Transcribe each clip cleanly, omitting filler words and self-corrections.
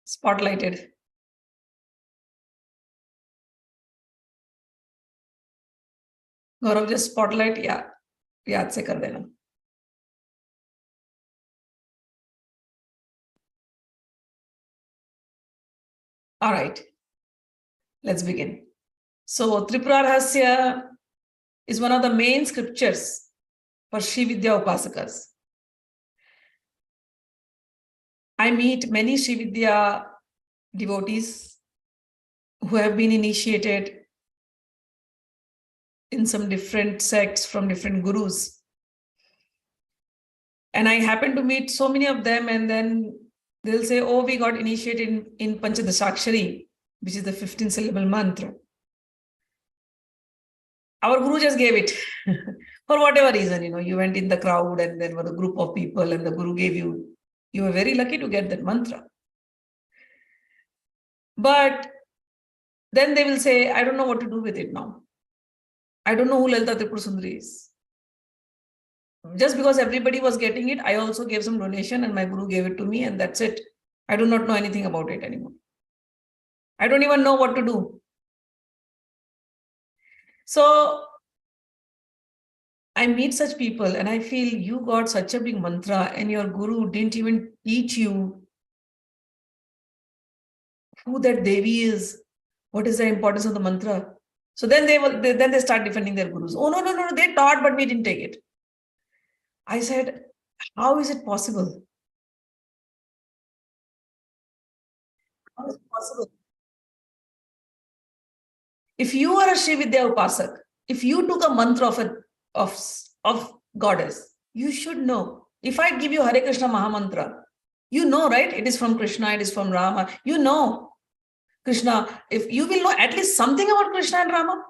spotlighted. Gaurav, just spotlight. Yeah, याद से कर देना. All right, let's begin. So, Tripura Rahasya is one of the main scriptures for Sri Vidya Upasakas. I meet many Sri Vidya devotees who have been initiated in some different sects from different gurus. And I happen to meet so many of them, and then they'll say, oh, we got initiated in Panchadashakshari, which is the 15-syllable mantra. Our guru just gave it for whatever reason, you went in the crowd and there were a group of people and the guru gave you. You were very lucky to get that mantra. But then they will say, I don't know what to do with it now. I don't know who Lalita Tripura Sundari is. Just because everybody was getting it, I also gave some donation and my guru gave it to me, and that's it. I do not know anything about it anymore. I don't even know what to do. So I meet such people and I feel you got such a big mantra and your guru didn't even teach you who that Devi is, what is the importance of the mantra. So then they start defending their gurus. Oh, no, they taught, but we didn't take it. I said, how is it possible? How is it possible? If you are a Sri Vidya Upasak, if you took a mantra of goddess, you should know. If I give you Hare Krishna Mahamantra, you know, right? It is from Krishna, it is from Rama. You know Krishna. If you will know at least something about Krishna and Rama.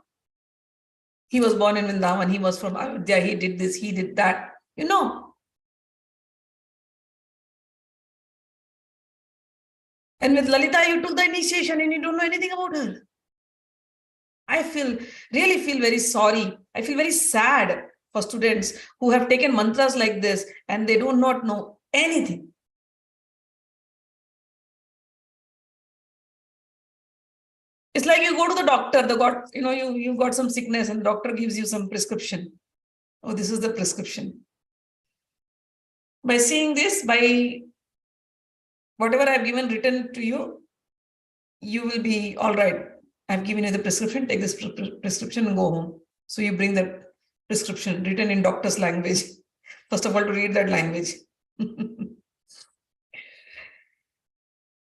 He was born in Vrindavan, he was from Vidya, he did this, he did that. You know. And with Lalita, you took the initiation and you don't know anything about her. I really feel very sorry. I feel very sad for students who have taken mantras like this and they do not know anything. It's like you go to the doctor, you got some sickness and the doctor gives you some prescription. Oh, this is the prescription. By seeing this, by whatever I've given written to you, you will be all right. I've given you the prescription, take this prescription and go home. So you bring the prescription written in doctor's language. First of all, to read that language. And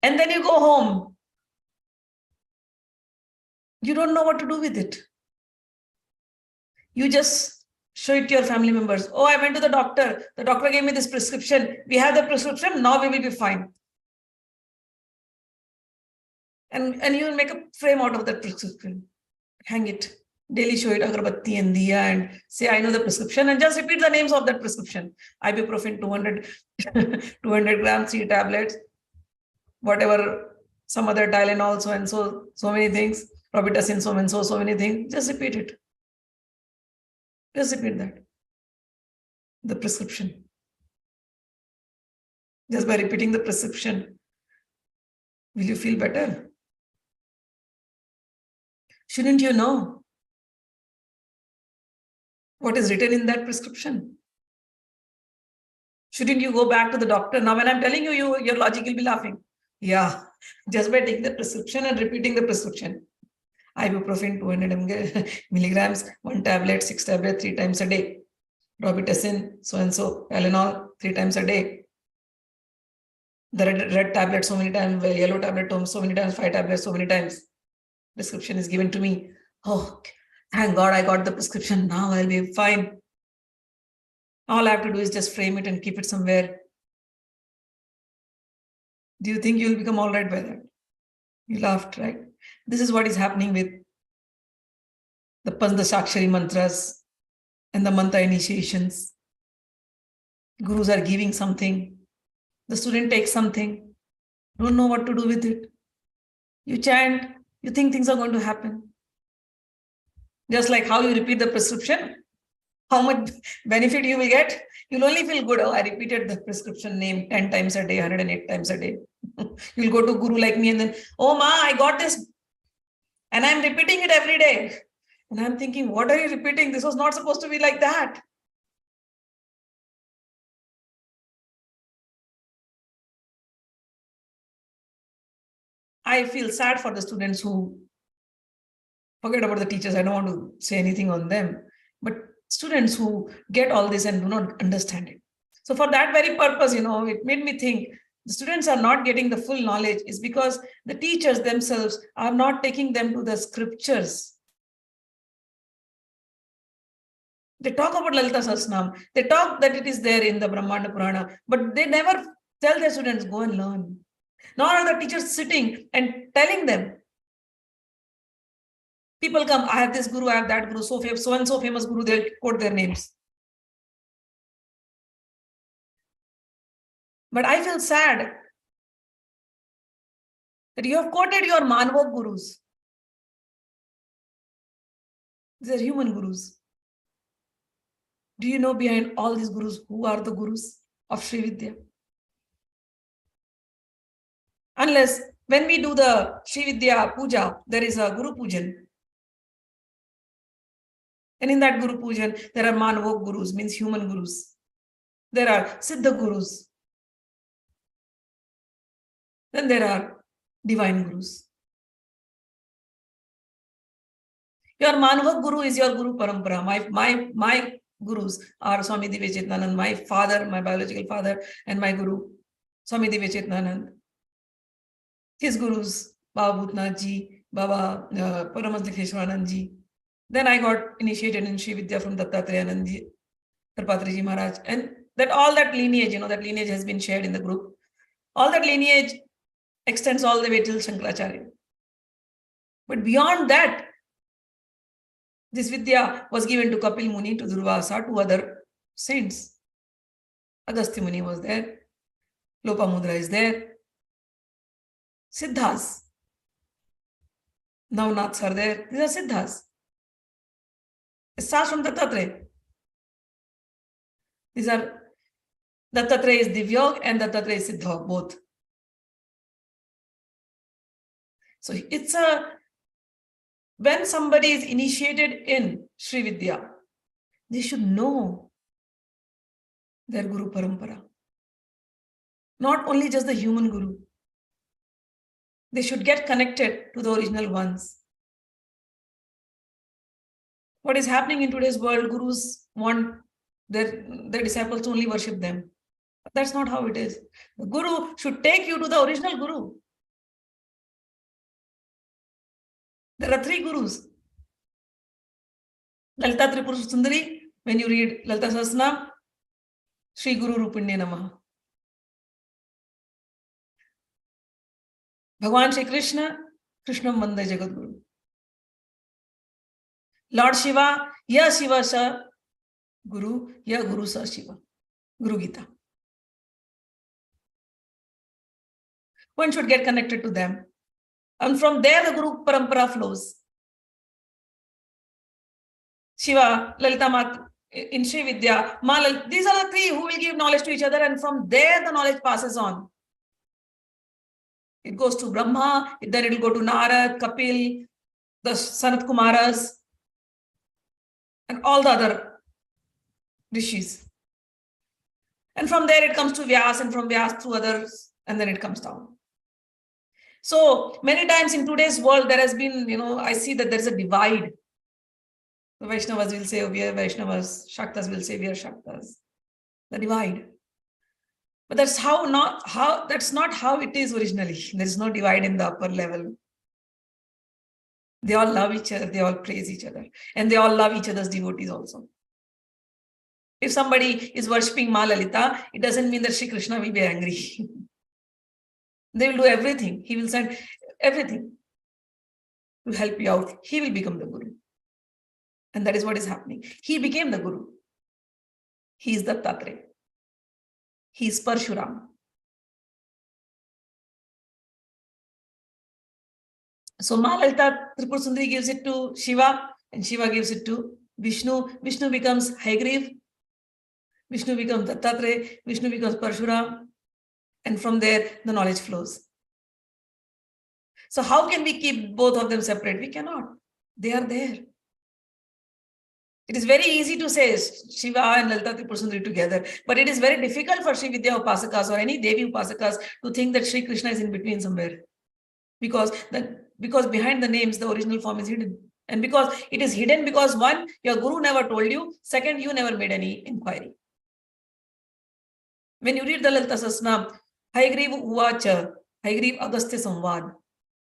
then you go home. You don't know what to do with it. You just show it to your family members. Oh, I went to the doctor. The doctor gave me this prescription. We have the prescription. Now we will be fine. And you will make a frame out of that prescription. Hang it. Daily show it agarbatti and diya and say, I know the prescription, and just repeat the names of that prescription. Ibuprofen 200 grams, 3 tablets, whatever, some other Tylenol, so and so many things, Robitussin, so and so many things. Just repeat it. Just repeat that. The prescription. Just by repeating the prescription, will you feel better? Shouldn't you know what is written in that prescription? Shouldn't you go back to the doctor? Now, when I'm telling you, your logic will be laughing. Yeah, just by taking the prescription and repeating the prescription. Ibuprofen 200 milligrams, 1 tablet, 6 tablets, 3 times a day. Robitussin, so and so, Tylenol, 3 times a day. The red tablet so many times, the yellow tablet so many times, 5 tablets so many times. Prescription is given to me. Oh, thank God I got the prescription. Now I'll be fine. All I have to do is just frame it and keep it somewhere. Do you think you'll become all right by that? You laughed, right? This is what is happening with the Panchadashakshari mantras and the mantra initiations. Gurus are giving something. The student takes something. Don't know what to do with it. You chant. You think things are going to happen. Just like how you repeat the prescription, how much benefit you will get. You'll only feel good. Oh, I repeated the prescription name 10 times a day, 108 times a day. You'll go to Guru like me and then, oh, Ma, I got this. And I'm repeating it every day. And I'm thinking, what are you repeating? This was not supposed to be like that. I feel sad for the students who forget about the teachers. I don't want to say anything on them. But students who get all this and do not understand it. So for that very purpose, it made me think the students are not getting the full knowledge is because the teachers themselves are not taking them to the scriptures. They talk about Lalita Sahasranam. They talk that it is there in the Brahmanda Purana, but they never tell their students, go and learn. Nor are the teachers sitting and telling them. People come, I have this guru, I have that guru, so and so famous guru, they'll quote their names. But I feel sad that you have quoted your Manvok gurus. These are human gurus. Do you know behind all these gurus, who are the gurus of Sri Vidya? Unless when we do the Sri Vidya puja, there is a Guru Pujan. And in that Guru Pujan, there are Manvok gurus, means human gurus. There are Siddha gurus. Then there are divine gurus. Your Manvak guru is your Guru Parampara. My gurus are Swami Divya Chetnanand, my father, my biological father, and my guru, Swami Divya Chetnanand. His gurus, Baba Bhutnath ji, Baba Paramahansa ji. Then I got initiated in Sri Vidya from Dattatreya ji, Tripura Maharaj. And all that lineage, that lineage has been shared in the group. All that lineage extends all the way till Shankracharya. But beyond that, this Vidya was given to Kapil Muni, to Durvasa, to other saints. Agastya Muni was there. Lopamudra is there. Siddhas. Navnaths are there. These are Siddhas. It starts from Dattatreya. These are Dattatreya is Divyog and Dattatreya is Siddhog, both. So it's when somebody is initiated in Sri Vidya, they should know their Guru Parampara. Not only just the human Guru. They should get connected to the original ones. What is happening in today's world, gurus want their disciples to only worship them. But that's not how it is. The Guru should take you to the original Guru. There are 3 gurus. Lalita Tripura Sundari, when you read Lalita Sahasranam, Sri Guru Rupinne Namaha. Bhagwan Shri Krishna, Krishna Manda Jagat Guru. Lord Shiva, Ya Shiva Sa Guru, Ya Guru Sa Shiva. Guru Gita. One should get connected to them. And from there, the Guru Parampara flows. Shiva, Lalita Mat, in Sri Vidya, these are the 3 who will give knowledge to each other, and from there the knowledge passes on. It goes to Brahma, then it will go to Narad, Kapil, the Sanat Kumaras, and all the other rishis. And from there it comes to Vyas, and from Vyas through others, and then it comes down. So many times in today's world, there has been, I see that there is a divide. The Vaishnavas will say, oh, we are Vaishnavas. Shaktas will say, we are Shaktas. The divide. But that's not how it is originally. There is no divide in the upper level. They all love each other. They all praise each other. And they all love each other's devotees also. If somebody is worshipping Ma Lalita, it doesn't mean that Shri Krishna will be angry. They will do everything. He will send everything to help you out. He will become the Guru. And that is what is happening. He became the Guru. He is Dattatreya. He is Parshuram. So Ma Lalita Tripura Sundari gives it to Shiva, and Shiva gives it to Vishnu. Vishnu becomes Haigriv. Vishnu becomes Dattatreya, Vishnu becomes Parshuram, and from there the knowledge flows. So how can we keep both of them separate? We cannot. They are there. It is very easy to say Shiva and Lalita Tripura Sundari together, but it is very difficult for Sri Vidya Upasakas or any Devi Upasakas to think that Sri Krishna is in between somewhere. Because behind the names, the original form is hidden. And because it is hidden because one, your Guru never told you. Second, you never made any inquiry. When you read the Lalita Sasnam, Haigriv Uvacha, Haigriv Agastya Samvaad.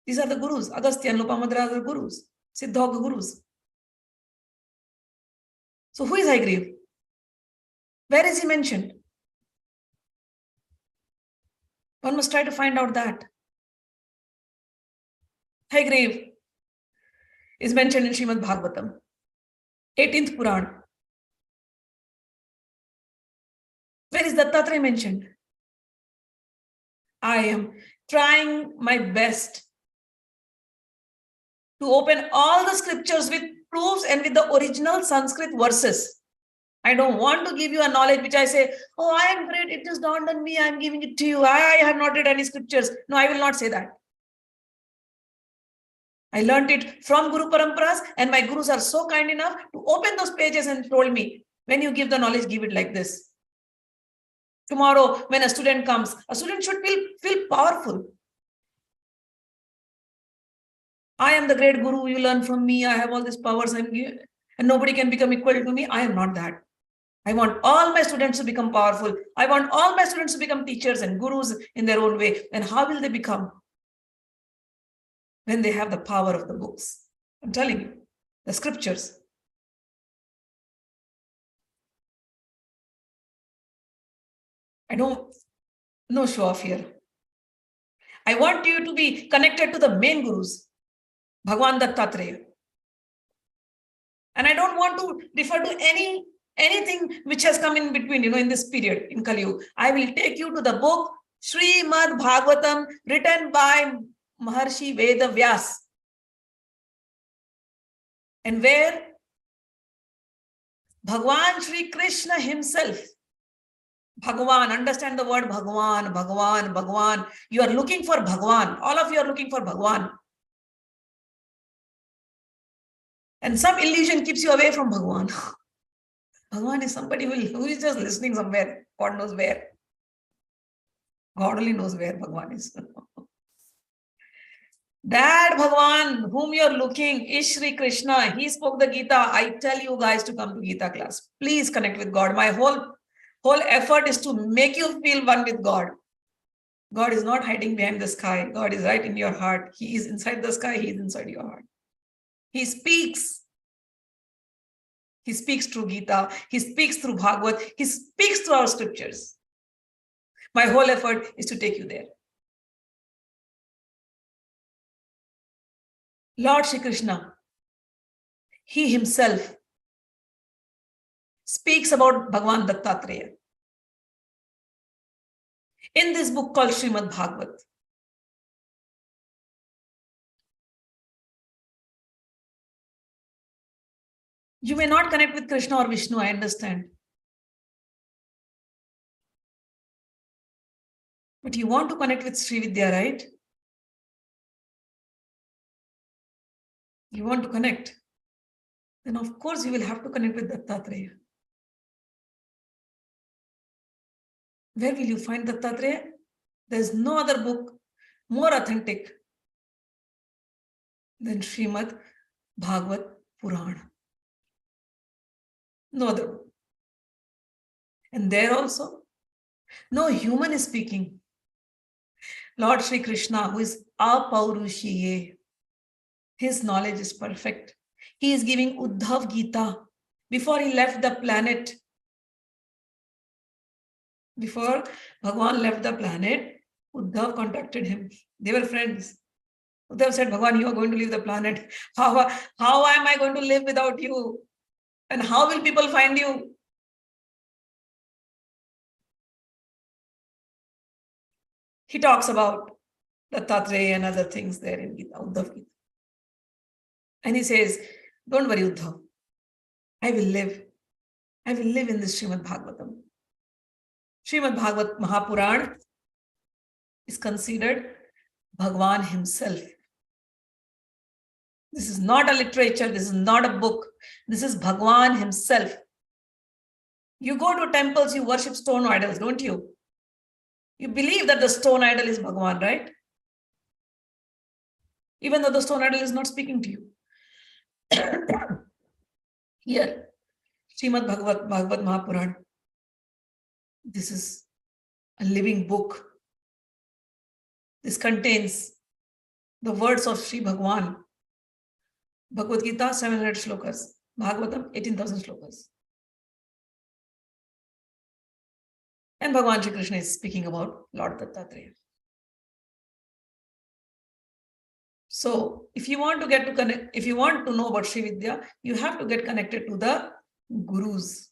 These are the Gurus. Agastya and Lopamadra are the Gurus. Siddha Gurus. So who is Haigriv? Where is he mentioned? One must try to find out that. Haigriv is mentioned in Srimad Bhagwatam, 18th Puran. Where is Dattatreya mentioned? I am trying my best to open all the scriptures with proofs and with the original Sanskrit verses. I don't want to give you a knowledge which I say, oh, I am great, it is dawned on me, I am giving it to you. I have not read any scriptures. No, I will not say that. I learned it from Guru Paramparas, and my Gurus are so kind enough to open those pages and told me, when you give the knowledge, give it like this. Tomorrow, when a student comes, a student should feel powerful. I am the great Guru, you learn from me, I have all these powers, and nobody can become equal to me. I am not that. I want all my students to become powerful. I want all my students to become teachers and gurus in their own way. And how will they become? When they have the power of the books. I'm telling you, the scriptures. I don't, no show off here. I want you to be connected to the main gurus, Bhagwan Dattatreya. And I don't want to refer to anything which has come in between, in this period, in Kali Yuga. I will take you to the book, Srimad Bhagwatam, written by Maharshi Veda Vyas. And where Bhagwan Shri Krishna himself, Bhagwan, understand the word Bhagwan, Bhagwan, Bhagwan. You are looking for Bhagwan. All of you are looking for Bhagwan. And some illusion keeps you away from Bhagwan. Bhagwan is somebody who is just listening somewhere. God knows where. God only knows where Bhagwan is. That Bhagwan whom you're looking is Shri Krishna. He spoke the Gita. I tell you guys to come to Gita class. Please connect with God. My whole effort is to make you feel one with God. God is not hiding behind the sky. God is right in your heart. He is inside the sky. He is inside your heart. He speaks. He speaks through Gita. He speaks through Bhagavad. He speaks through our scriptures. My whole effort is to take you there. Lord Shri Krishna, he himself speaks about Bhagwan Dattatreya in this book called Srimad Bhagavat. You may not connect with Krishna or Vishnu, I understand. But you want to connect with Sri Vidya, right? You want to connect. Then of course you will have to connect with Dattatreya. Where will you find Dattatreya? There is no other book more authentic than Srimad Bhagavat Purana. No other book. And there also, no human is speaking. Lord Shri Krishna, who is Apaurushiye, his knowledge is perfect. He is giving Uddhav Gita before he left the planet. Before Bhagwan left the planet, Uddhav contacted him. They were friends. Uddhav said, Bhagwan, you are going to leave the planet. How am I going to live without you? And how will people find you? He talks about Dattatreya and other things there in Gita, Uddhav Gita. And he says, don't worry, Uddhav. I will live. I will live in this Srimad Bhagavatam. Srimad Bhagavat Mahapuran is considered Bhagwan himself. This is not a literature, this is not a book, this is Bhagwan himself. You go to temples, you worship stone idols, don't you? You believe that the stone idol is Bhagwan, right? Even though the stone idol is not speaking to you. Here, Srimad Bhagavat Mahapuran, this is a living book. This contains the words of Sri Bhagwan. Bhagavad Gita, 700 slokas. Bhagwatam, 18,000 slokas. And Bhagwan Shri Krishna is speaking about Lord Dattatreya. So, if you want to get to connect, if you want to know about Sri Vidya, you have to get connected to the gurus.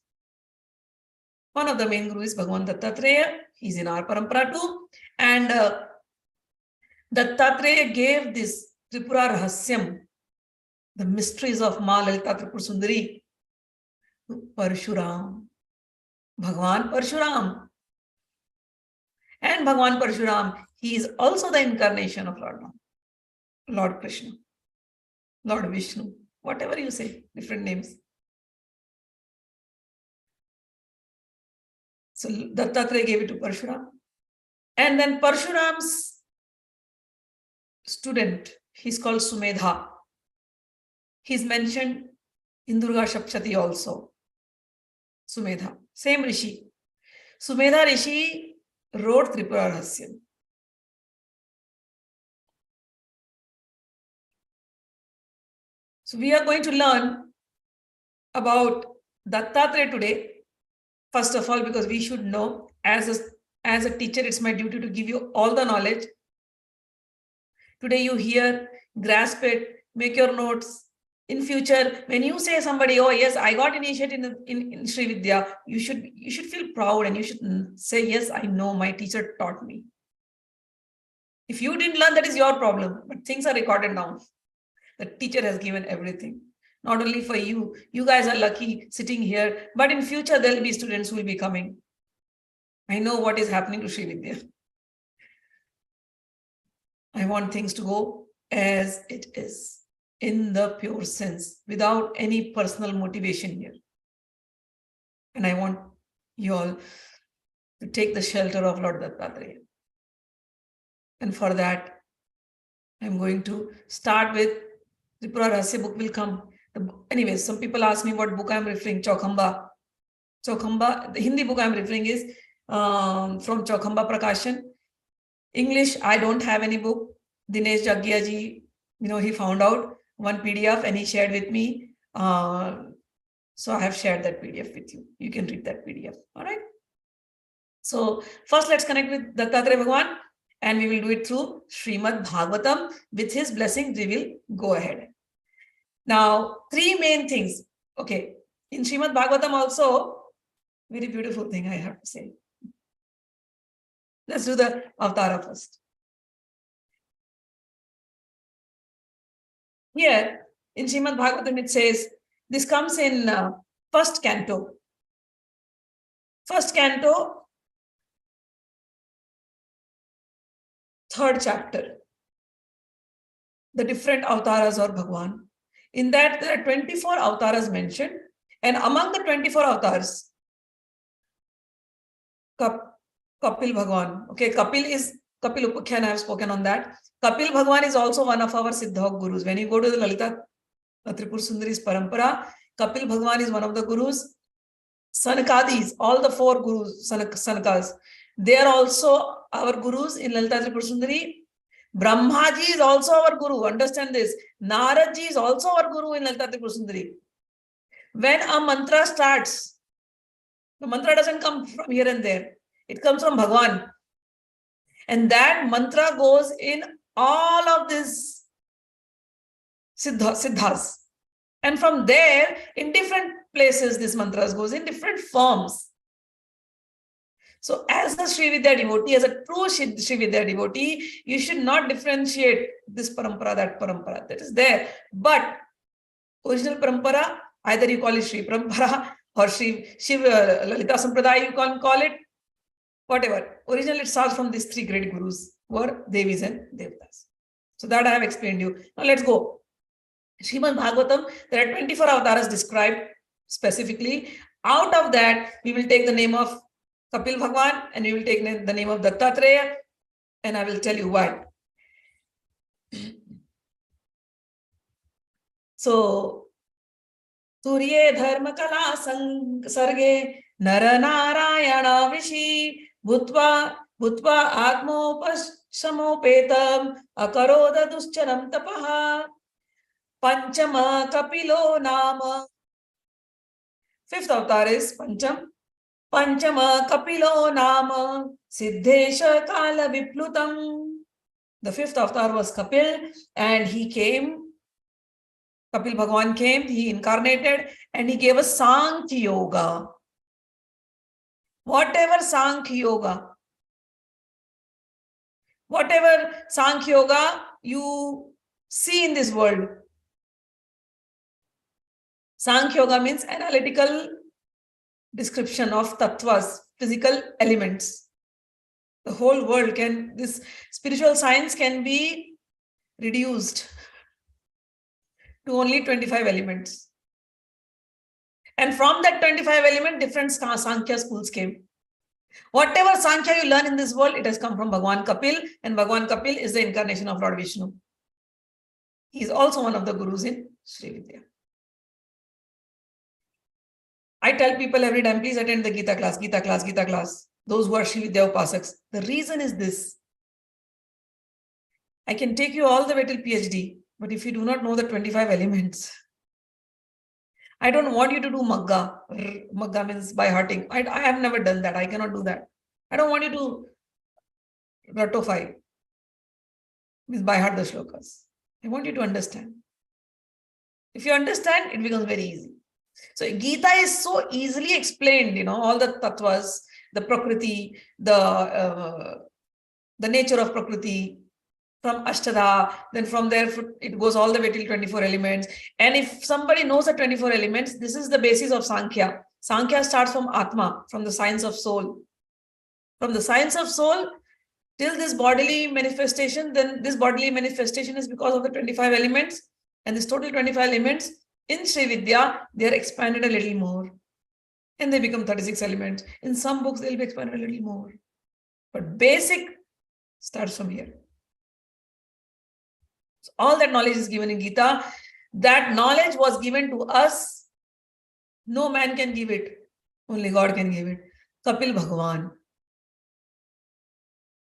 One of the main gurus is Bhagwan Dattatreya. He's in our Parampara too. And Dattatreya gave this Tripura Rahasyam, the mysteries of Ma Lalita Tripura Sundari, to Parshuram. Bhagwan Parshuram. And Bhagwan Parshuram, he is also the incarnation of Lord Ram, Lord Krishna, Lord Vishnu, whatever you say, different names. So Dattatreya gave it to Parshuram. And then Parshuram's student, he's called Sumedha. He's mentioned in Durga Shapshati also. Sumedha, same Rishi. Sumedha Rishi wrote Tripura Rahasyam. So we are going to learn about Dattatreya today. First of all, because we should know, as a teacher, it's my duty to give you all the knowledge. Today you hear, grasp it, make your notes. In future, when you say somebody, oh yes, I got initiated in Sri Vidya, you should feel proud and you should say, yes, I know, my teacher taught me. If you didn't learn, that is your problem. But things are recorded now. The teacher has given everything. Not only for you. You guys are lucky sitting here. But in future, there will be students who will be coming. I know what is happening to Sri Vidya. I want things to go as it is, in the pure sense, without any personal motivation here. And I want you all to take the shelter of Lord Dattatreya. And for that, I'm going to start with Tripura Rahasya book will come. Anyways, some people ask me what book I'm referring, Chaukhamba. Chaukhamba, the Hindi book I'm referring is from Chaukhamba Prakashan. English, I don't have any book. Dinesh Jaggia ji, he found out one PDF and he shared with me. So I have shared that PDF with you. You can read that PDF. All right. So first, let's connect with Dattatreya Bhagwan, and we will do it through Srimad Bhagwatam. With his blessing, we will go ahead. Now, three main things. Okay. In Srimad Bhagwatam also, very beautiful thing I have to say. Let's do the avtara first. Here in Srimad Bhagwatam, it says, this comes in first canto. First canto, third chapter. The different avtaras of Bhagwan. In that, there are 24 avtaras mentioned. And among the 24 avtars, Kapil Bhagwan. Okay, Kapil Upakhyan, I have spoken on that. Kapil Bhagwan is also one of our Siddhok gurus. When you go to the Lalita Tripura Sundari's Parampara, Kapil Bhagwan is one of the gurus. Sanakadis, all the four gurus, Sanakas, they are also our gurus in Lalita Tripura Sundari. Brahmaji is also our guru. Understand this. Naradji is also our guru in Lalita Tripura Sundari. When a mantra starts, the mantra doesn't come from here and there. It comes from Bhagwan. And that mantra goes in all of these siddhas. And from there, in different places, this mantras goes in different forms. So as a Sri Vidya devotee, as a true Sri Vidya devotee, you should not differentiate this parampara, that parampara. That is there. But original parampara, either you call it Sri Parampara or Shiv Lalita Sampradaya, you can call it. whatever. Originally, it starts from these three great gurus, who are Devis and Devtas. So that I have explained you. Now let's go. Srimad Bhagwatam, there are 24 avtaras described specifically. Out of that, we will take the name of Kapil Bhagwan and we will take the name of Dattatreya, and I will tell you why. So, Surye Dharma Kala Sarge Nara Narayana Vishi Bhutva Atmopasamopetam Akaroda Duscharam Tapaha Panchama Kapilo Nama. Fifth avatar is Panchama Kapilo Nama Siddhesha Kala Viplutam. The fifth avatar was Kapil, and he came. Kapil Bhagwan came, he incarnated, and he gave us Sankhya Yoga. Whatever Sankhya Yoga you see in this world. Sankhya Yoga means analytical description of tattvas, physical elements. The whole world this spiritual science can be reduced to only 25 elements. And from that 25 element, different Sankhya schools came. Whatever Sankhya you learn in this world, it has come from Bhagwan Kapil, and Bhagwan Kapil is the incarnation of Lord Vishnu. He is also one of the gurus in Sri Vidya. I tell people every time, please attend the Gita class. Those who are Sri Vidya Upasaks. The reason is this. I can take you all the way till PhD, but if you do not know the 25 elements, I don't want you to do Magga. Magga means by hearting. I have never done that. I cannot do that. I don't want you to ratify, means by heart the slokas. I want you to understand. If you understand, it becomes very easy. So Gita is so easily explained, all the tattvas, the prakriti, the nature of prakriti, from Ashtadha, then from there it goes all the way till 24 elements. And if somebody knows the 24 elements, this is the basis of Sankhya. Sankhya starts from Atma, from the science of soul. From the science of soul till this bodily manifestation, then this bodily manifestation is because of the 25 elements. And this total 25 elements in Sri Vidya, they are expanded a little more. And they become 36 elements. In some books, they'll be expanded a little more. But basic starts from here. So all that knowledge is given in Gita. That knowledge was given to us. No man can give it. Only God can give it. Kapil Bhagwan.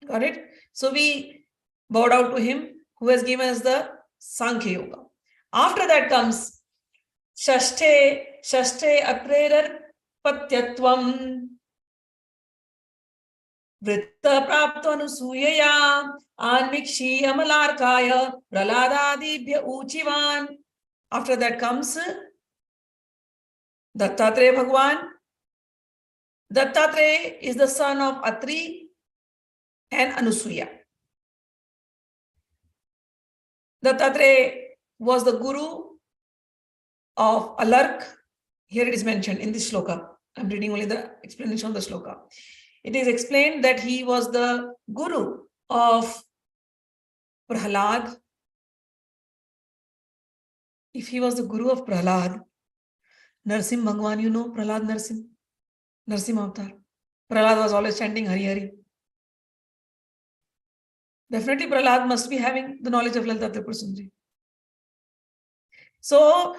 Got it? So we bowed out to him who has given us the Sankhya Yoga. After that comes Shashte Atrerar Patyatvam Vritta Praptanusuyaya Anmikshi Amalarkaya Praladadibhya Uchivan. After that comes Dattatreya Bhagwan. Dattatreya is the son of Atri and Anusuya. Dattatreya was the guru of Alark. Here it is mentioned in this shloka. I'm reading only the explanation of the shloka. It is explained that he was the guru of Prahlad. If he was the guru of Prahlad, Narsim Bhagwan, Prahlad Narsim Avatar. Prahlad was always chanting Hari Hari. Definitely Prahlad must be having the knowledge of Lalita Tripura Sundari. So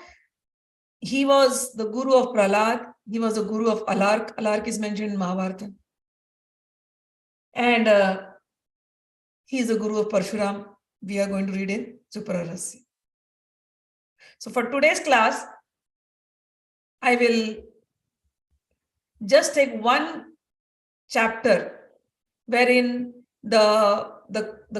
he was the guru of Prahlad. He was the guru of Alark. Alark is mentioned in Mahabharata. And he is the guru of Parshuram. We are going to read in Tripura Rahasya. So for today's class, I will just take one chapter wherein the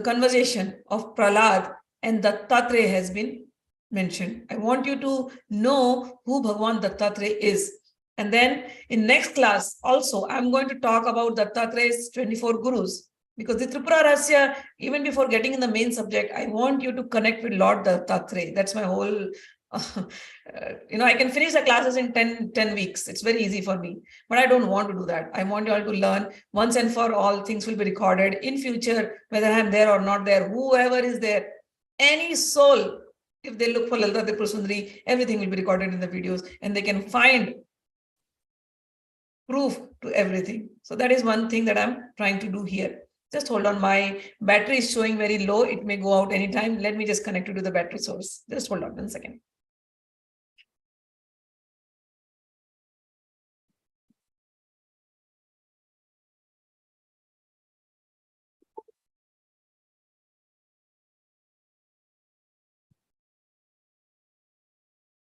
conversation of Prahlad and Dattatreya has been mentioned. I want you to know who Bhagwan Dattatreya is. And then in next class also, I'm going to talk about Dattatreya's 24 gurus. Because the Tripura Rahasya, even before getting in the main subject, I want you to connect with Lord Dattatreya. That's my whole I can finish the classes in 10 weeks. It's very easy for me, but I don't want to do that. I want you all to learn once and for all. Things will be recorded in future, whether I'm there or not there, whoever is there, any soul, if they look for Lalita Tripura Sundari, everything will be recorded in the videos and they can find proof to everything. So that is one thing that I'm trying to do here. Just hold on. My battery is showing very low. It may go out anytime. Let me just connect it to the battery source. Just hold on 1 second.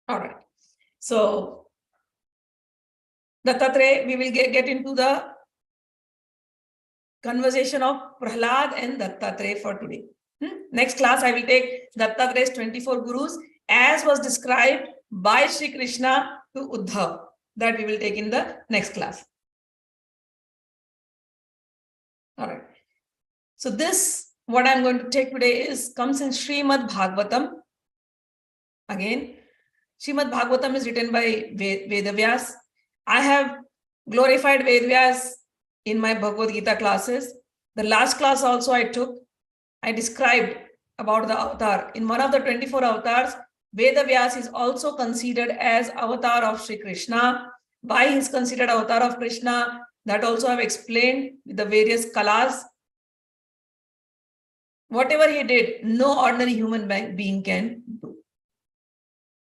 All right. So, Dattatreya, we will get into the conversation of Prahlad and Dattatreya for today. Next class, I will take Dattatreya's 24 Gurus as was described by Sri Krishna to Uddhav. That we will take in the next class. All right. So this, what I'm going to take today comes in Srimad Bhagwatam. Again, Srimad Bhagwatam is written by Veda Vyas. I have glorified Veda Vyas in my Bhagavad Gita classes. The last class also I took, I described about the avatar. In one of the 24 avatars, Veda Vyas is also considered as avatar of Sri Krishna. Why he is considered avatar of Krishna? That also I've explained with the various kalas. Whatever he did, no ordinary human being can do.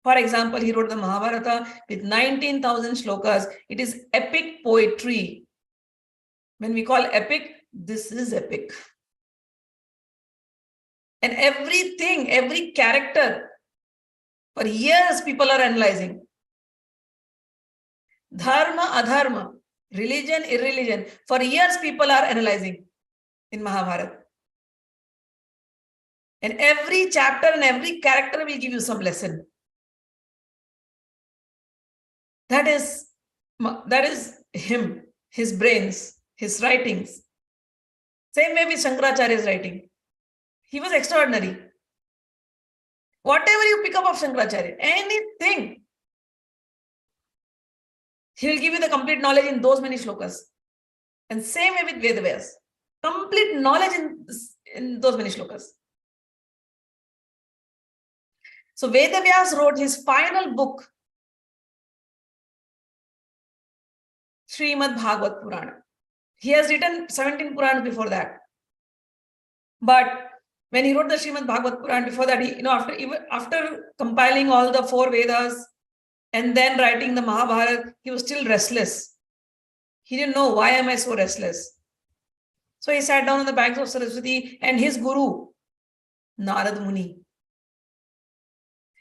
For example, he wrote the Mahabharata with 19,000 slokas. It is epic poetry. When we call epic, this is epic. And everything, every character, for years people are analyzing. Dharma, adharma, religion, irreligion. For years people are analyzing in Mahabharata. And every chapter and every character will give you some lesson. That is him, his brains, his writings. Same way with Shankracharya's writing. He was extraordinary. Whatever you pick up of Shankracharya, anything, he will give you the complete knowledge in those many slokas. And same way with Veda Vyas. Complete knowledge in those many slokas. So Veda Vyas wrote his final book, Srimad Bhagavad Purana. He has written 17 Puranas before that. But when he wrote the Srimad Bhagavad Purana before that, he, after compiling all the 4 Vedas and then writing the Mahabharata, he was still restless. He didn't know, why am I so restless? So he sat down on the banks of Saraswati and his guru, Narad Muni.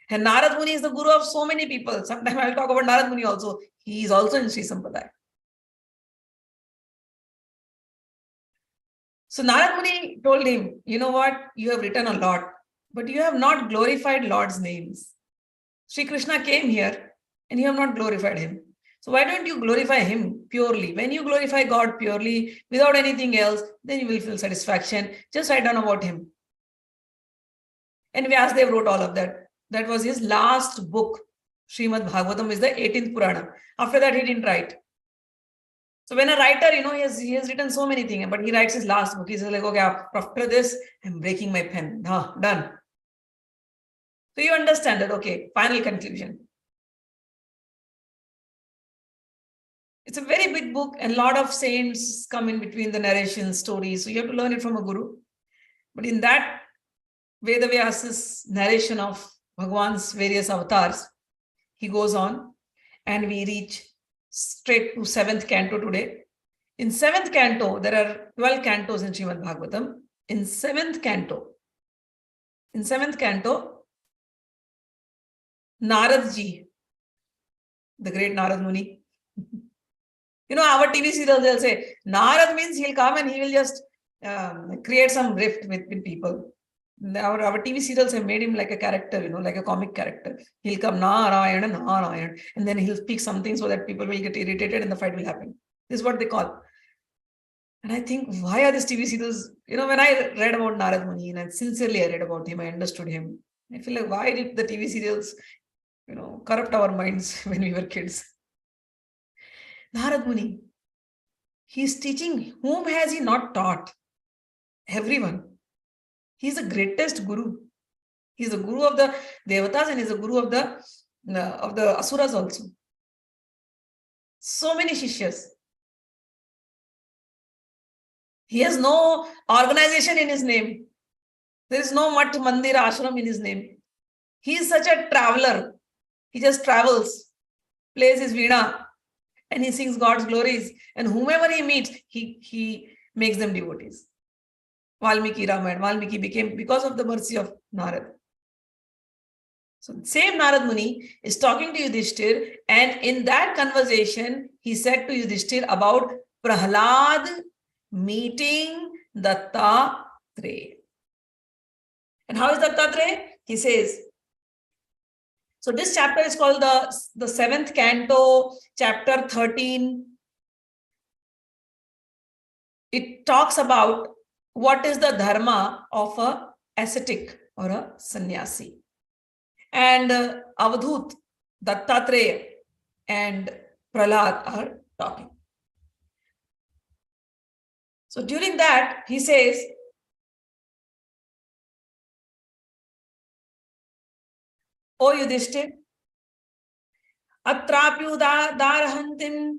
And Narad Muni is the guru of so many people. Sometime I will talk about Narad Muni also. He is also in Sri Sampradaya. So Narad Muni told him, you know what, you have written a lot, but you have not glorified Lord's names. Sri Krishna came here and you have not glorified him. So why don't you glorify him purely? When you glorify God purely, without anything else, then you will feel satisfaction. Just write down about him. And Vyasdev wrote all of that. That was his last book. Srimad Bhagwatam is the 18th Purana. After that, he didn't write. So when a writer, he has written so many things, but he writes his last book. He says like, okay, after this, I'm breaking my pen. Done. So you understand that, okay, final conclusion. It's a very big book and a lot of saints come in between the narration stories. So you have to learn it from a guru. But in that Veda Vyas's narration of Bhagwan's various avatars, he goes on and we reach straight to 7th canto today. In 7th canto, there are 12 cantos in Srimad Bhagwatam. In 7th canto, Narad Ji, the great Narad Muni. Our TV serials, they'll say, Narad means he'll come and he will just create some rift with people. Our TV serials have made him like a character, like a comic character. He'll come, Narayana, and then he'll speak something so that people will get irritated and the fight will happen. This is what they call. And I think, why are these TV serials? When I read about Narad Muni, and sincerely I read about him, I understood him. I feel like, why did the TV serials corrupt our minds when we were kids. Narad Muni, he's teaching. Whom has he not taught? Everyone. He's the greatest guru. He's the guru of the Devatas and he's the guru of the Asuras also. So many Shishyas. He has no organization in his name. There is no Mat, Mandir, Ashram in his name. He is such a traveler. He just travels, plays his veena, and he sings God's glories. And whomever he meets, he makes them devotees. Valmiki Ramayana. Valmiki became because of the mercy of Narad. So same Narad Muni is talking to Yudhishthir, and in that conversation, he said to Yudhishthir about Prahlad meeting Dattatreya. And how is Dattatreya? He says, so this chapter is called the 7th Canto, chapter 13. It talks about what is the dharma of a ascetic or a sannyasi. And Avadhut, Dattatreya and Prahlad are talking. So during that, he says, O Yudhishthir, Atrapyuda Darhantim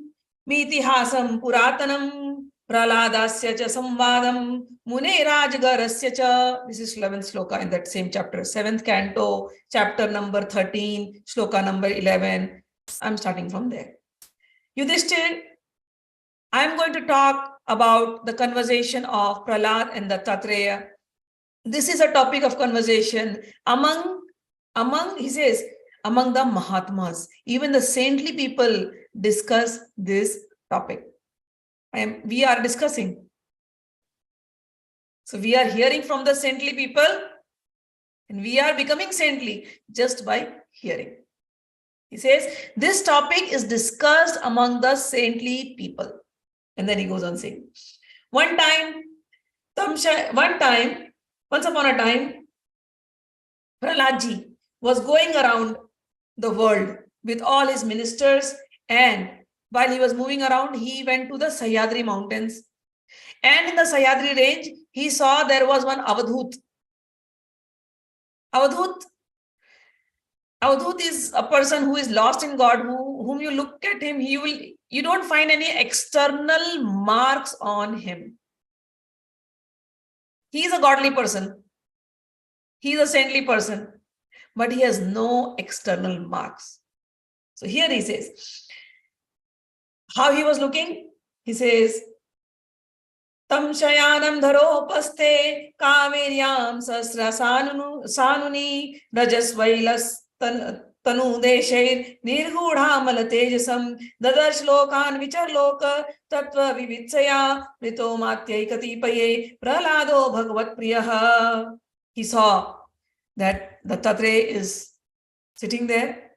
Mitihasam Puratanam Prahladasya cha Samvadam Mune Rajgarasya cha. This is 11th sloka in that same chapter, 7th Canto, chapter number 13, sloka number 11. I'm starting from there. Yudhishthir, I'm going to talk about the conversation of Prahlad and Dattatreya. This is a topic of conversation among he says, among the Mahatmas. Even the saintly people discuss this topic. We are discussing. So we are hearing from the saintly people and we are becoming saintly just by hearing. He says, this topic is discussed among the saintly people. And then he goes on saying, once upon a time, Prahladji was going around the world with all his ministers, and while he was moving around, he went to the Sahyadri mountains. And in the Sahyadri range, he saw there was one Avadhut. Avadhut is a person who is lost in God, whom you look at him, you don't find any external marks on him. He is a godly person. He is a saintly person, but he has no external marks. So here he says, how he was looking? He says, Tam shayanam dharo paste kameryam sasra sanuni rajasvailas tanu deshair nirgudha tejasam dadarsh lokan vicharloka tattva vivitsaya rito matyai katipaye prahlado bhagavat priyaha. He saw that Dattatreya is sitting there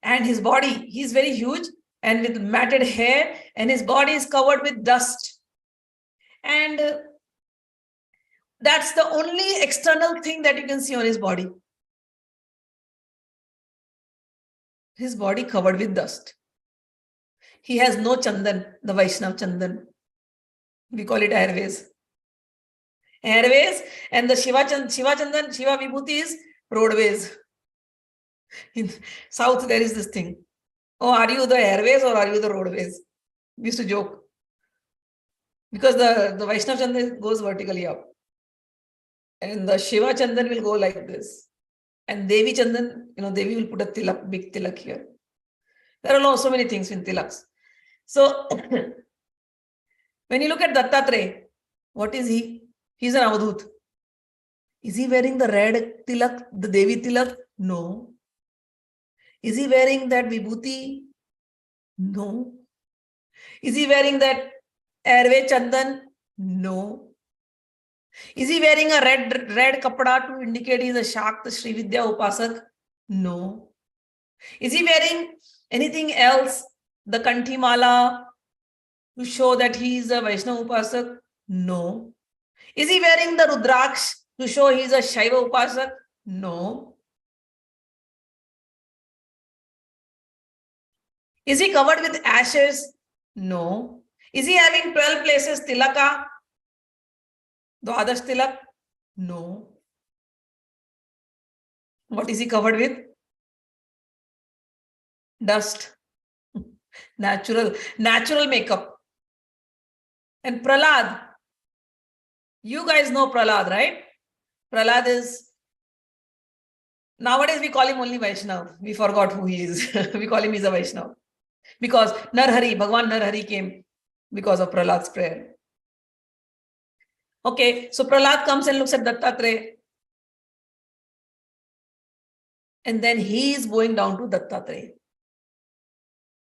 and his body, he's very huge and with matted hair, and his body is covered with dust. And that's the only external thing that you can see on his body. His body covered with dust. He has no chandan, the Vaishnav chandan. We call it airways. Airways, and the Shiva Chandan, Shiva Vibhuti is roadways. In South, there is this thing. Oh, are you the airways or are you the roadways? We used to joke. Because the Vaishnav Chandan goes vertically up. And the Shiva Chandan will go like this. And Devi Chandan, Devi will put a tilak, big tilak here. There are so many things in tilaks. So, when you look at Dattatreya, what is he? He's an Avadhut. Is he wearing the red tilak, the Devi tilak? No. Is he wearing that vibhuti? No. Is he wearing that airway chandan? No. Is he wearing a red kapda to indicate he's a Shakta Sri Vidya Upasak? No. Is he wearing anything else? The Kanthi Mala to show that he is a Vaishnava Upasak? No. Is he wearing the Rudraksh to show he is a Shaiva Upasak? No. Is he covered with ashes? No. Is he having 12 places tilaka? Dwadash tilak? No. What is he covered with? Dust. Natural makeup. And Prahlad. You guys know Prahlad, right? Prahlad is, nowadays we call him only Vaishnav. We forgot who he is. We call him he's a Vaishnav. Because Narhari, Bhagwan Narhari came because of Prahlad's prayer. Okay, so Prahlad comes and looks at Dattatreya. And then he is going down to Dattatreya.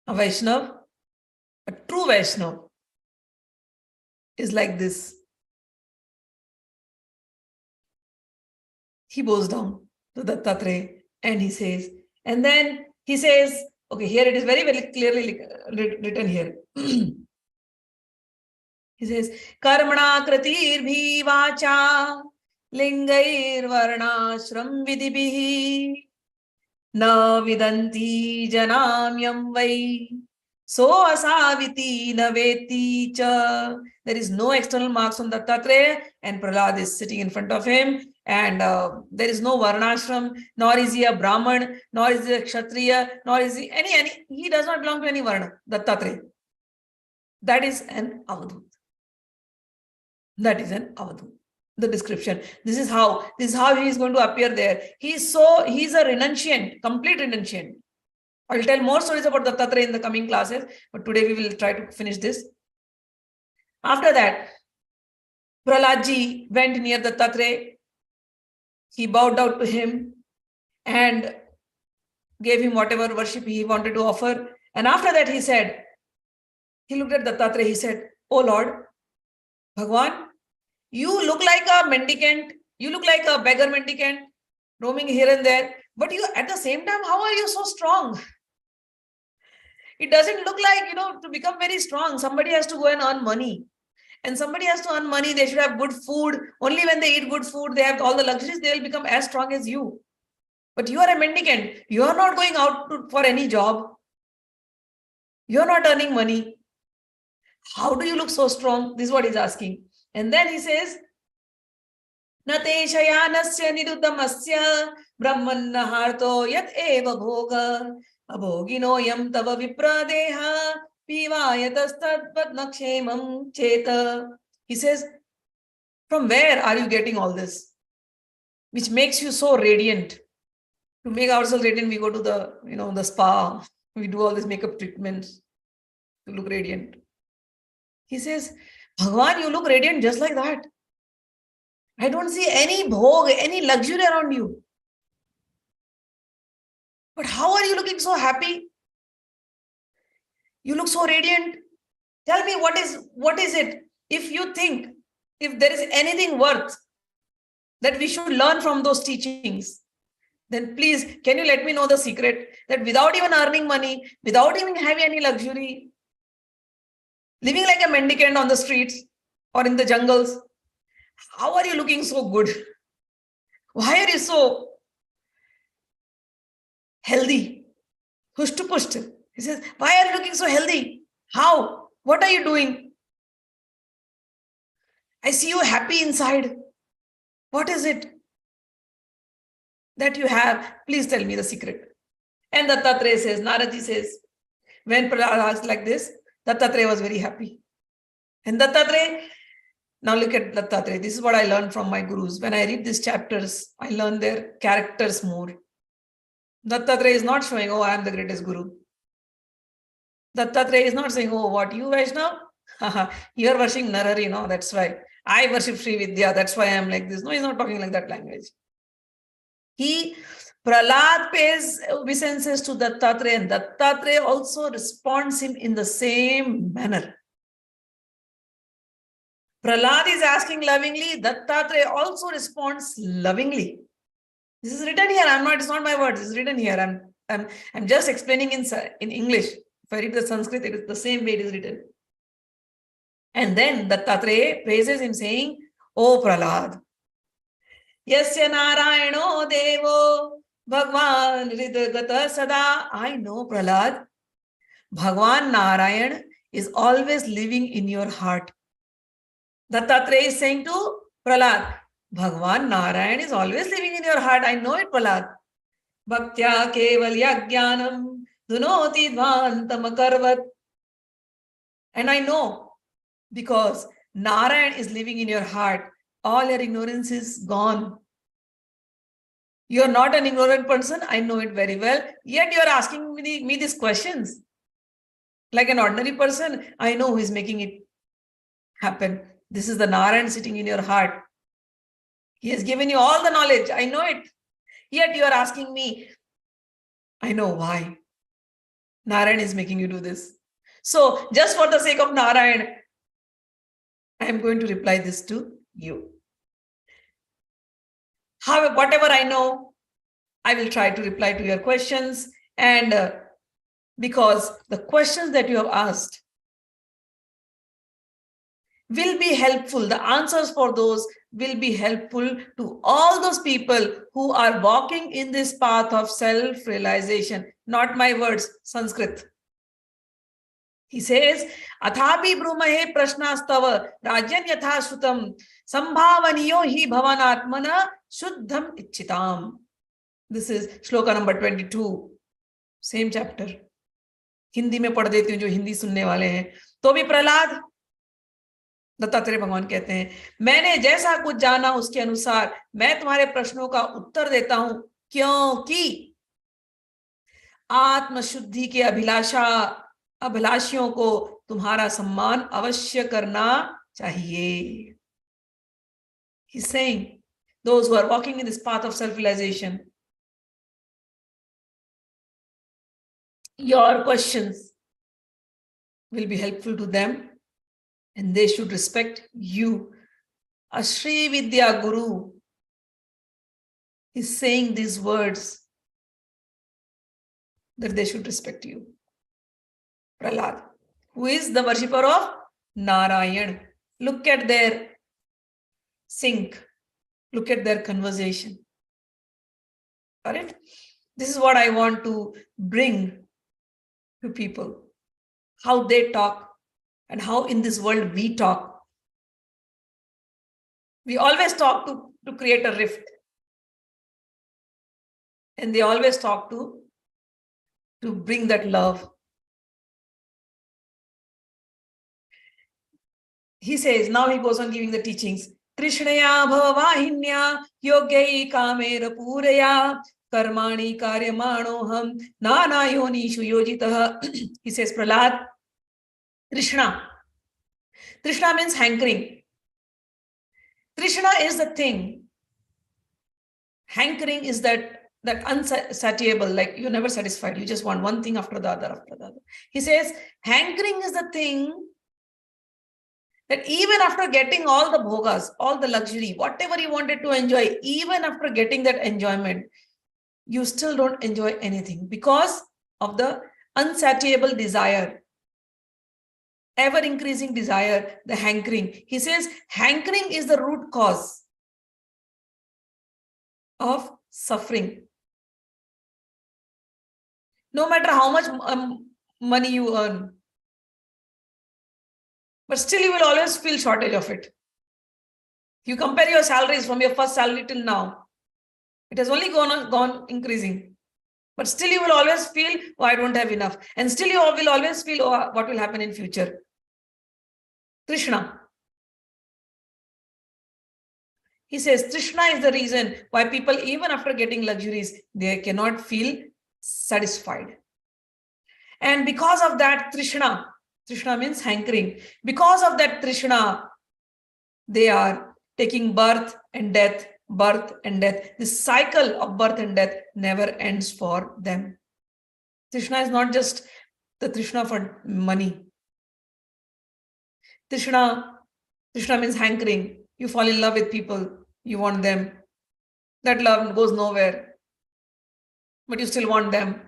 A Vaishnav, a true Vaishnav, is like this. He bows down to Dattatreya and he says, okay, here it is very, very clearly written here. He says, Karmana kratir bhi vacha lingair varnashram vidibhi na vidanti janamyam vai so asaviti naveti cha. There is no external marks on Dattatreya, and Prahlad is sitting in front of him, and there is no varnashram, nor is he a Brahman, nor is he a Kshatriya, nor is he he does not belong to any varna, Dattatreya. That is an avadhut. That is an avadhut. The description. This is how he is going to appear there. He's a renunciant, complete renunciant. I will tell more stories about Dattatreya in the coming classes, but today we will try to finish this. After that, Prahladji went near Dattatreya. He bowed down to him and gave him whatever worship he wanted to offer. And after that, he looked at Dattatreya. He said, "Oh Lord, Bhagwan, you look like a mendicant. You look like a beggar mendicant, roaming here and there. But you, at the same time, how are you so strong? It doesn't look like, to become very strong, somebody has to go and earn money. And somebody has to earn money, they should have good food. Only when they eat good food, they have all the luxuries, they will become as strong as you. But you are a mendicant. You are not going out for any job. You are not earning money. How do you look so strong?" This is what he's asking. And then he says, "Nate shayanasya nirudamasya brahmanna harto yat eva bhoga abhogino yam tava vipradeha pivayatastadpadnakshemam cheta." He says, from where are you getting all this? Which makes you so radiant. To make ourselves radiant, we go to the spa. We do all these makeup treatments to look radiant. He says, "Bhagwan, you look radiant just like that. I don't see any bhog, any luxury around you. But how are you looking so happy? You look so radiant. Tell me, what is it? If you think, if there is anything worth that we should learn from those teachings, then please, can you let me know the secret that without even earning money, without even having any luxury, living like a mendicant on the streets or in the jungles, how are you looking so good? Why are you so healthy? Hushtu-pushtu." He says, "Why are you looking so healthy? How? What are you doing? I see you happy inside. What is it that you have? Please tell me the secret." And Dattatreya says, Naradji says, when Prahlad asked like this, Dattatreya was very happy. And Dattatreya, now look at Dattatreya. This is what I learned from my gurus. When I read these chapters, I learn their characters more. Dattatreya is not showing, "Oh, I am the greatest guru." Dattatreya is not saying, "Oh, what, you Vaishnav? You are worshipping Narhari, no? That's why. I worship Sri Vidya. That's why I am like this." No, he's not talking like that language. Prahlad pays obeisances to Dattatreya, and Dattatreya also responds him in the same manner. Prahlad is asking lovingly, Dattatreya also responds lovingly. This is written here. It's not my words, it's written here. I'm just explaining in English. If I read the Sanskrit, it is the same way it is written. And then Dattatreya praises him, saying, "Oh Prahlad, Yasya Narayano Devo Bhagwan Ridagata Sada." I know, Prahlad, Bhagwan Narayan is always living in your heart. Dattatreya is saying to Prahlad, Bhagwan Narayan is always living in your heart. I know it, Prahlad. Bhaktya kevalya jnanam dunoti dvantam akarvat. And I know because Narayan is living in your heart, all your ignorance is gone. You are not an ignorant person. I know it very well. Yet you are asking me these questions. Like an ordinary person, I know who is making it happen. This is the Narayan sitting in your heart. He has given you all the knowledge. I know it. Yet you are asking me. I know why. Narayan is making you do this. So just for the sake of Narayan, I am going to reply this to you. However, whatever I know, I will try to reply to your questions. And because the questions that you have asked will be helpful, the answers for those will be helpful to all those people who are walking in this path of self-realization. Not my words, Sanskrit. He says, Athapi brumahe prashnastava rajyan yatha shrutam sambhavaniyo hi bhavanatmana shuddham ichitam. This is shloka number 22, same chapter. Hindi में पढ़ देती हूँ जो हिंदी सुनने वाले हैं. तो भी प्रहलाद, दत्तात्रेय भगवान कहते हैं, मैंने जैसा कुछ जाना उसके अनुसार मैं तुम्हारे प्रश्नों का उत्तर देता हूं, क्योंकि आत्मशुद्धि के अभिलाषियों को तुम्हारा सम्मान अवश्य करना चाहिए. He's saying, those who are walking in this path of self-realization, your questions will be helpful to them and they should respect you. A Sri Vidya Guru is saying these words that they should respect you. Prahlad, who is the worshipper of Narayan. Look at their sync. Look at their conversation. Correct? This is what I want to bring to people. How they talk and how in this world we talk. We always talk to create a rift. And they always talk to bring that love. He says, now he goes on giving the teachings. Krishnaya bhavavahinya yogyai kamera puraya karmani karyamanoham nana yonishu yojitah. He says, Prahlad, Trishna. Trishna means hankering. Trishna is the thing. Hankering is that unsatiable, like you're never satisfied. You just want one thing after the other, after the other. He says, hankering is the thing that even after getting all the bhogas, all the luxury, whatever you wanted to enjoy, even after getting that enjoyment, you still don't enjoy anything because of the unsatiable desire, ever increasing desire, the hankering. He says, hankering is the root cause of suffering. No matter how much money you earn, but still you will always feel shortage of it. You compare your salaries from your first salary till now, it has only gone increasing. But still you will always feel, oh, I don't have enough. And still you will always feel, oh, what will happen in future? Trishna. He says, Trishna is the reason why people, even after getting luxuries, they cannot feel satisfied. And because of that Trishna, Trishna means hankering. Because of that Trishna, they are taking birth and death, birth and death. This cycle of birth and death never ends for them. Trishna is not just the Trishna for money. Trishna means hankering. You fall in love with people, you want them. That love goes nowhere, but you still want them.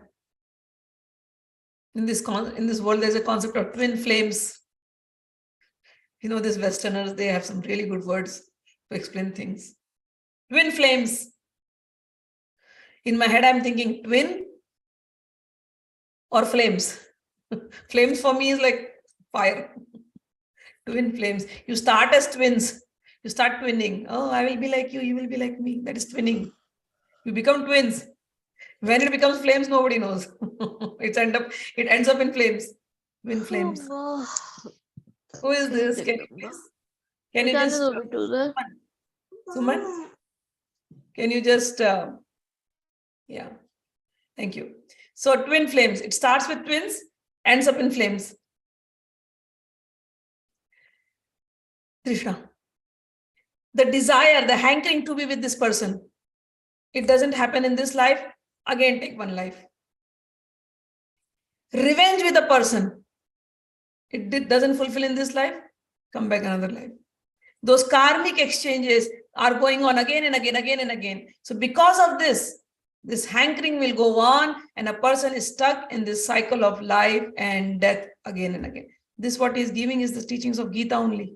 In this world, there's a concept of twin flames. You know, these Westerners, they have some really good words to explain things. Twin flames. In my head, I'm thinking twin or flames. Flames for me is like fire. Twin flames. You start as twins. You start twinning. Oh, I will be like you. You will be like me. That is twinning. You become twins. When it becomes flames, nobody knows. It ends up in flames. Twin flames. Who is this? Can you just Suman? Can you just yeah. Thank you. So twin flames. It starts with twins, ends up in flames. Krishna. The desire, the hankering to be with this person. It doesn't happen in this life. Again, take one life. Revenge with a person. It doesn't fulfill in this life. Come back another life. Those karmic exchanges are going on again and again, again and again. So because of this hankering will go on and a person is stuck in this cycle of life and death again and again. This what he is giving is the teachings of Gita only.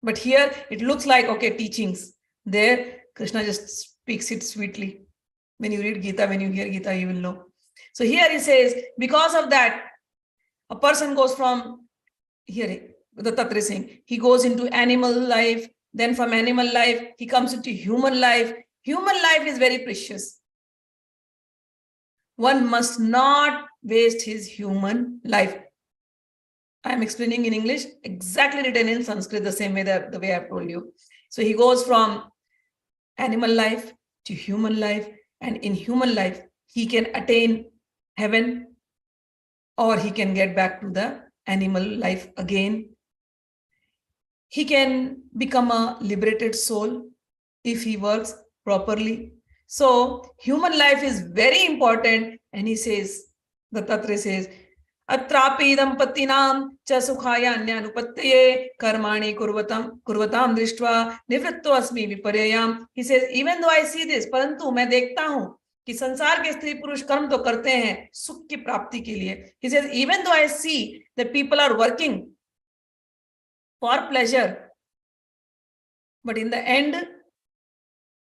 But here it looks like, okay, teachings. There, Krishna just speaks it sweetly. When you read Gita, when you hear Gita, you will know. So here he says, because of that, a person goes from, here, Dattatreya saying, he goes into animal life, then from animal life, he comes into human life. Human life is very precious. One must not waste his human life. I am explaining in English, exactly written in Sanskrit, the same way the way I've told you. So he goes from animal life to human life, and in human life, he can attain heaven or he can get back to the animal life again. He can become a liberated soul if he works properly. So human life is very important, and he says, Dattatreya says, Atrapi dampatinam cha sukhaya anyanupatye karmani kurvatam drishtva nivritto asmi viparyayam. He says, even though I see this, परंतु मैं देखता हूं कि संसार के स्त्री पुरुष कर्म तो करते हैं सुख की प्राप्ति के लिए. He says, even though I see that people are working for pleasure, but in the end,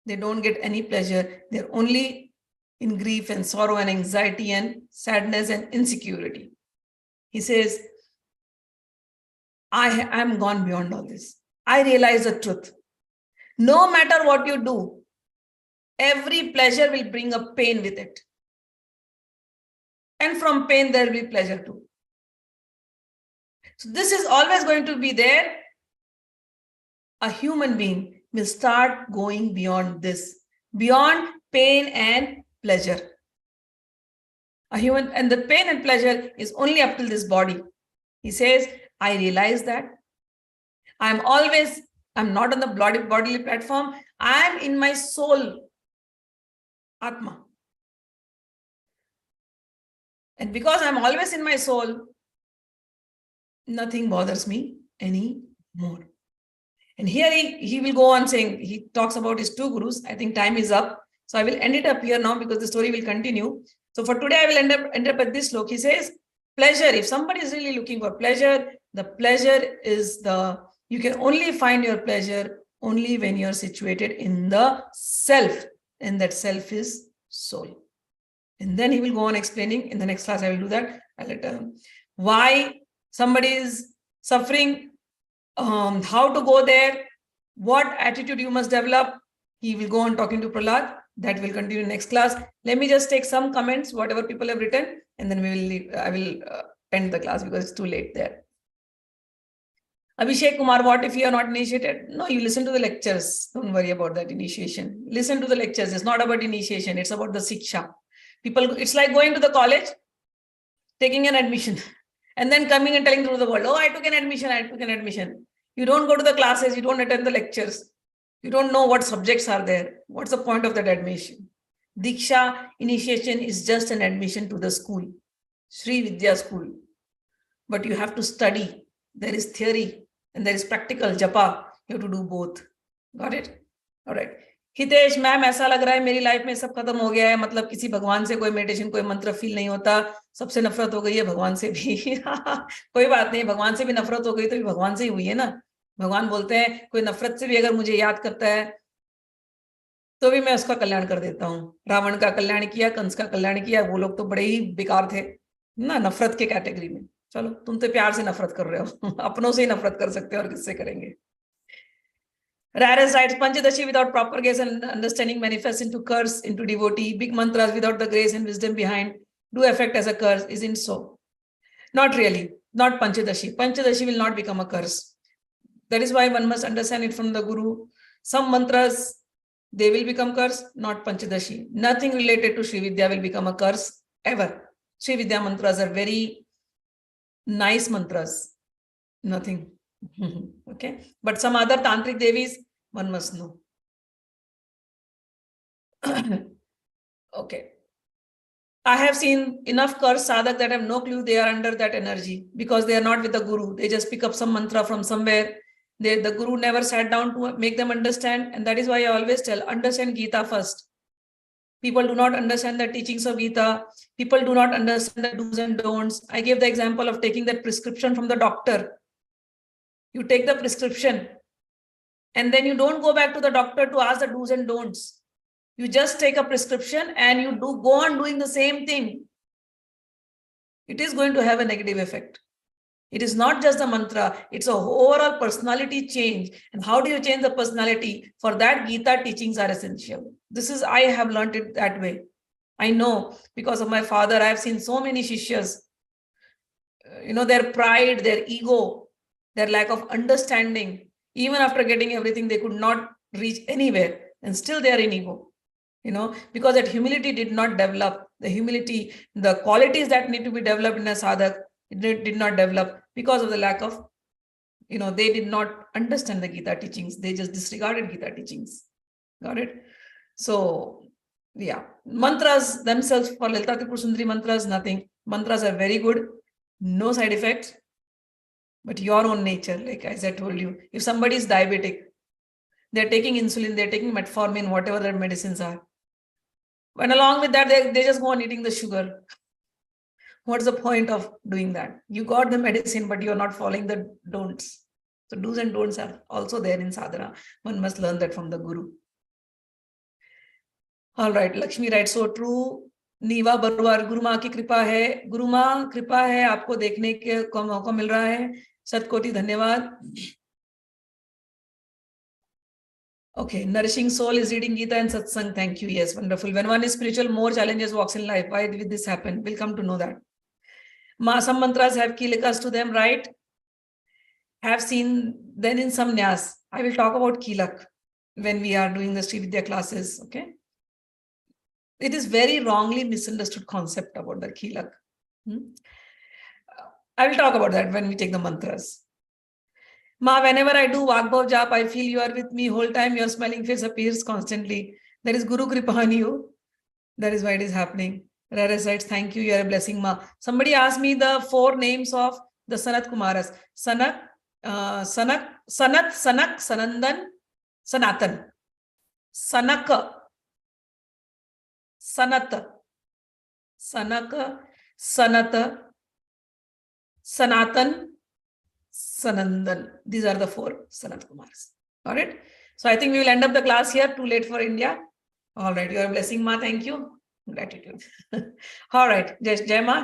they don't get any pleasure. They're only in grief and sorrow and anxiety and sadness and insecurity. He says, I am gone beyond all this. I realize the truth. No matter what you do, every pleasure will bring a pain with it. And from pain, there will be pleasure too. So this is always going to be there. A human being will start going beyond this, beyond pain and pleasure. A human, and the pain and pleasure is only up till this body. He says, I realize that. I'm not on the bodily platform. I'm in my soul, Atma. And because I'm always in my soul, nothing bothers me anymore. And here he will go on saying, he talks about his two gurus. I think time is up. So I will end it up here now because the story will continue. So for today, I will end up at this slok. He says, pleasure, if somebody is really looking for pleasure, the pleasure is you can only find your pleasure only when you're situated in the self. And that self is soul. And then he will go on explaining. In the next class, I will do that. I'll let why somebody is suffering, how to go there, what attitude you must develop. He will go on talking to Prahlad. That will continue next class. Let me just take some comments, whatever people have written, and then I will end the class because it's too late there. Abhishek Kumar, what if you are not initiated? No, you listen to the lectures. Don't worry about that initiation. Listen to the lectures. It's not about initiation. It's about the siksha. People, it's like going to the college, taking an admission, and then coming and telling through the world, oh, I took an admission. You don't go to the classes. You don't attend the lectures. You don't know what subjects are there. What's the point of that admission? Diksha, initiation is just an admission to the school, Sri Vidya school. But you have to study. There is theory and there is practical japa. You have to do both. Got it? All right. Hitesh ma'am, ऐसा लग रहा है मेरी life में सब खत्म हो गया है, मतलब किसी भगवान से कोई मेडिटेशन कोई मंत्र फील नहीं होता, सबसे नफरत हो गई है, भगवान से भी कोई बात नहीं, भगवान से भी नफरत हो गई तो भी भगवान से ही हुई है ना. भगवान बोलते हैं कोई नफरत से भी अगर मुझे याद करता है तो भी मैं उसका कल्याण कर देता हूँ. रावण का कल्याण किया, कंस का कल्याण किया, वो लोग तो बड़े ही बेकार थे, ना नफरत के कैटेगरी में। चलो तुम तो प्यार से नफरत कर रहे हो, अपनों से ही नफरत कर सकते हो और किससे करेंगे। Rarest writes Panchadashi without proper grace and understanding manifests into curse, into devotee. Big mantras without the grace and wisdom behind do affect as a curse. Isn't so? Not really. Not Panchadashi. Panchadashi will not become a curse. That is why one must understand it from the Guru. Some mantras, they will become curse, not Panchadashi. Nothing related to Sri Vidya will become a curse ever. Sri Vidya mantras are very nice mantras. Nothing. Okay. But some other tantric devis, one must know. Okay. I have seen enough cursed sadhak that have no clue they are under that energy because they are not with the Guru. They just pick up some mantra from somewhere. The Guru never sat down to make them understand. And that is why I always tell, understand Gita first. People do not understand the teachings of Gita. People do not understand the do's and don'ts. I gave the example of taking that prescription from the doctor. You take the prescription and then you don't go back to the doctor to ask the do's and don'ts. You just take a prescription and you go on doing the same thing. It is going to have a negative effect. It is not just the mantra, it's a overall personality change. And how do you change the personality? For that, Gita teachings are essential. I have learned it that way. I know because of my father, I have seen so many shishyas, their pride, their ego, their lack of understanding. Even after getting everything, they could not reach anywhere and still they are in ego. Because that humility did not develop. The qualities that need to be developed in a sadhak, it did not develop because of the lack of, they did not understand the Gita teachings. They just disregarded Gita teachings. Got it? So, yeah. Mantras themselves, for Lalita Tripura Sundari mantras, nothing. Mantras are very good. No side effects. But your own nature, like as I told you, if somebody is diabetic, they're taking insulin, they're taking metformin, whatever their medicines are. And along with that, they just go on eating the sugar. What's the point of doing that? You got the medicine, but you're not following the don'ts. So do's and don'ts are also there in sadhana. One must learn that from the Guru. All right, Lakshmi writes, so true. Niva Barwar, Guru Maa ki kripa hai. Guru Maa kripa hai, aapko dekhne ke mauka mil raha hai. Satkoti dhanyavad. Okay, nourishing soul is reading Gita and Satsang. Thank you. Yes, wonderful. When one is spiritual, more challenges walks in life. Why did this happen? We'll come to know that. Some mantras have kilikas to them, right? Have seen then in some nyas. I will talk about kilak when we are doing the Sri Vidya classes. Okay. It is very wrongly misunderstood concept about the kilak. I will talk about that when we take the mantras. Ma, whenever I do Vagbhav Jap, I feel you are with me whole time. Your smiling face appears constantly. There is Guru Kripa on you. That is why it is happening. Rara writes, thank you. You are a blessing, Ma. Somebody asked me the 4 names of the Sanat Kumaras. Sanat, Sanandan, Sanatan. Sanaka. Sanata. Sanaka. Sanata. Sanatan. Sanandan. These are the 4 Sanat Kumars. Got it? So I think we will end up the class here. Too late for India. All right. You are a blessing, Ma. Thank you. Gratitude. All right. Jai Ma.